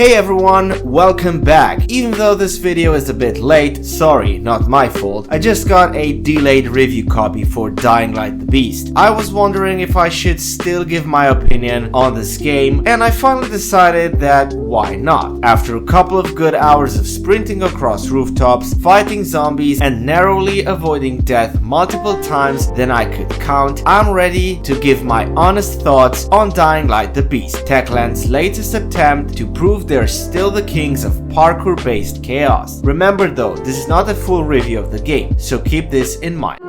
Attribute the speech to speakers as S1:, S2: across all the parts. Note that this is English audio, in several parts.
S1: Hey everyone, welcome back. Even though this video is a bit late, sorry, not my fault. I just got a delayed review copy for Dying Light the Beast. I was wondering if I should still give my opinion on this game, and I finally decided that why not? After a couple of good hours of sprinting across rooftops, fighting zombies, and narrowly avoiding death multiple times than I could count, I'm ready to give my honest thoughts on Dying Light the Beast, Techland's latest attempt to prove they're still the kings of parkour-based chaos. Remember though, this is not a full review of the game, so keep this in mind.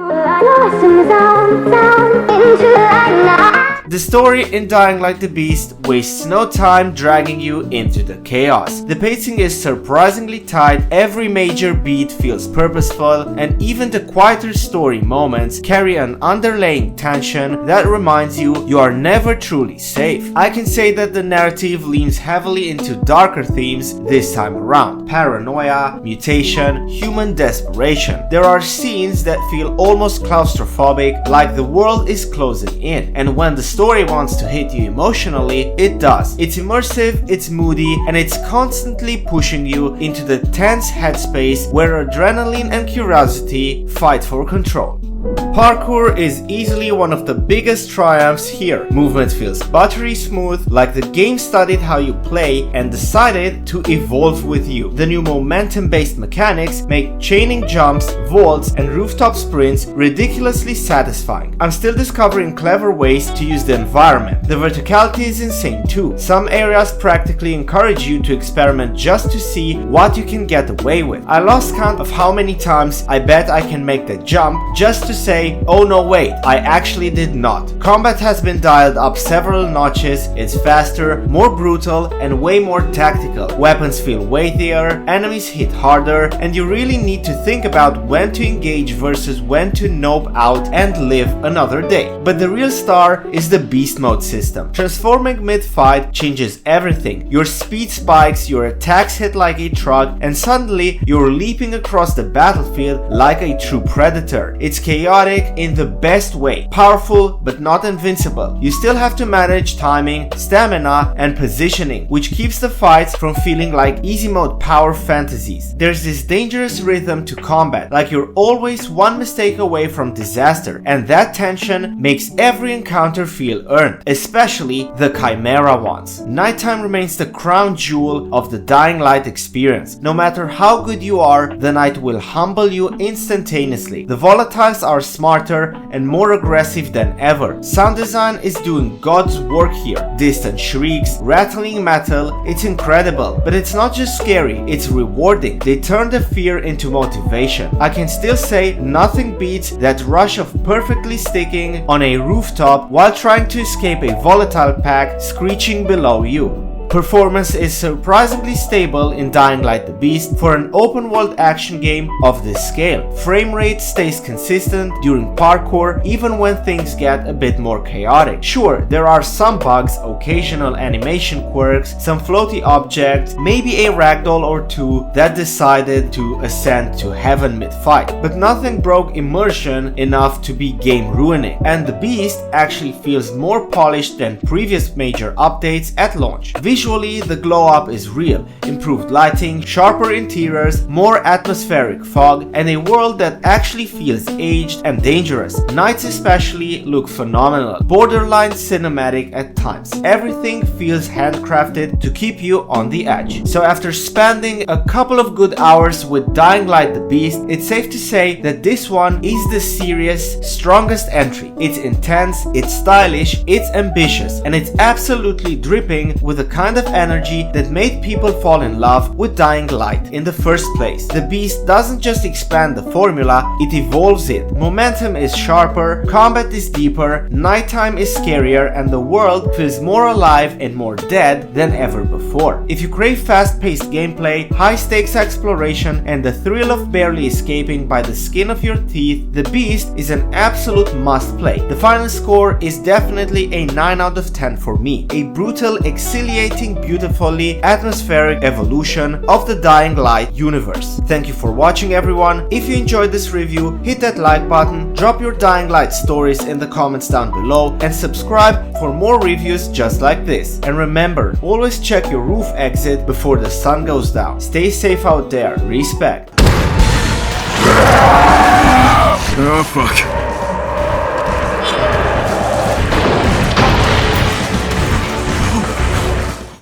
S1: The story in Dying Light the Beast wastes no time dragging you into the chaos. The pacing is surprisingly tight, every major beat feels purposeful, and even the quieter story moments carry an underlying tension that reminds you are never truly safe. I can say that the narrative leans heavily into darker themes this time around: paranoia, mutation, human desperation. There are scenes that feel almost claustrophobic, like the world is closing in, and when the story wants to hit you emotionally, it does. It's immersive, it's moody, and it's constantly pushing you into the tense headspace where adrenaline and curiosity fight for control. Parkour is easily one of the biggest triumphs here. Movement feels buttery smooth, like the game studied how you play and decided to evolve with you. The new momentum-based mechanics make chaining jumps, vaults, and rooftop sprints ridiculously satisfying. I'm still discovering clever ways to use the environment. The verticality is insane too. Some areas practically encourage you to experiment just to see what you can get away with. I lost count of how many times I bet I can make the jump just to say, oh no wait, I actually did not. Combat has been dialed up several notches, it's faster, more brutal, and way more tactical. Weapons feel weightier, enemies hit harder, and you really need to think about when to engage versus when to nope out and live another day. But the real star is the beast mode system. Transforming mid-fight changes everything. Your speed spikes, your attacks hit like a truck, and suddenly you're leaping across the battlefield like a true predator. It's chaotic in the best way. Powerful but not invincible. You still have to manage timing, stamina, and positioning, which keeps the fights from feeling like easy mode power fantasies. There's this dangerous rhythm to combat, like you're always one mistake away from disaster, and that tension makes every encounter feel earned, especially the chimera ones. Nighttime remains the crown jewel of the Dying Light experience. No matter how good you are, the night will humble you instantaneously. The volatiles are smarter and more aggressive than ever. Sound design is doing God's work here. Distant shrieks, rattling metal, it's incredible. But it's not just scary, it's rewarding. They turn the fear into motivation. I can still say nothing beats that rush of perfectly sticking on a rooftop while trying to escape a volatile pack screeching below you. Performance is surprisingly stable in Dying Light the Beast for an open-world action game of this scale. Frame rate stays consistent during parkour even when things get a bit more chaotic. Sure, there are some bugs, occasional animation quirks, some floaty objects, maybe a ragdoll or two that decided to ascend to heaven mid-fight, but nothing broke immersion enough to be game ruining. And the Beast actually feels more polished than previous major updates at launch. Visually, the glow up is real. Improved lighting, sharper interiors, more atmospheric fog, and a world that actually feels aged and dangerous. Nights especially look phenomenal, borderline cinematic at times. Everything feels handcrafted to keep you on the edge. So after spending a couple of good hours with Dying Light the Beast, it's safe to say that this one is the series' strongest entry. It's intense, it's stylish, it's ambitious, and it's absolutely dripping with the kind of energy that made people fall in love with Dying Light in the first place. The Beast doesn't just expand the formula, it evolves it. Momentum is sharper, combat is deeper, nighttime is scarier, and the world feels more alive and more dead than ever before. If you crave fast-paced gameplay, high-stakes exploration, and the thrill of barely escaping by the skin of your teeth, The Beast is an absolute must-play. The final score is definitely a 9 out of 10 for me. A brutal, exhilarating fascinating, beautifully atmospheric evolution of the Dying Light universe. Thank you for watching, everyone. If you enjoyed this review, hit that like button, drop your Dying Light stories in the comments down below, and subscribe for more reviews just like this. And remember, always check your roof exit before the sun goes down. Stay safe out there. Respect.
S2: Oh fuck.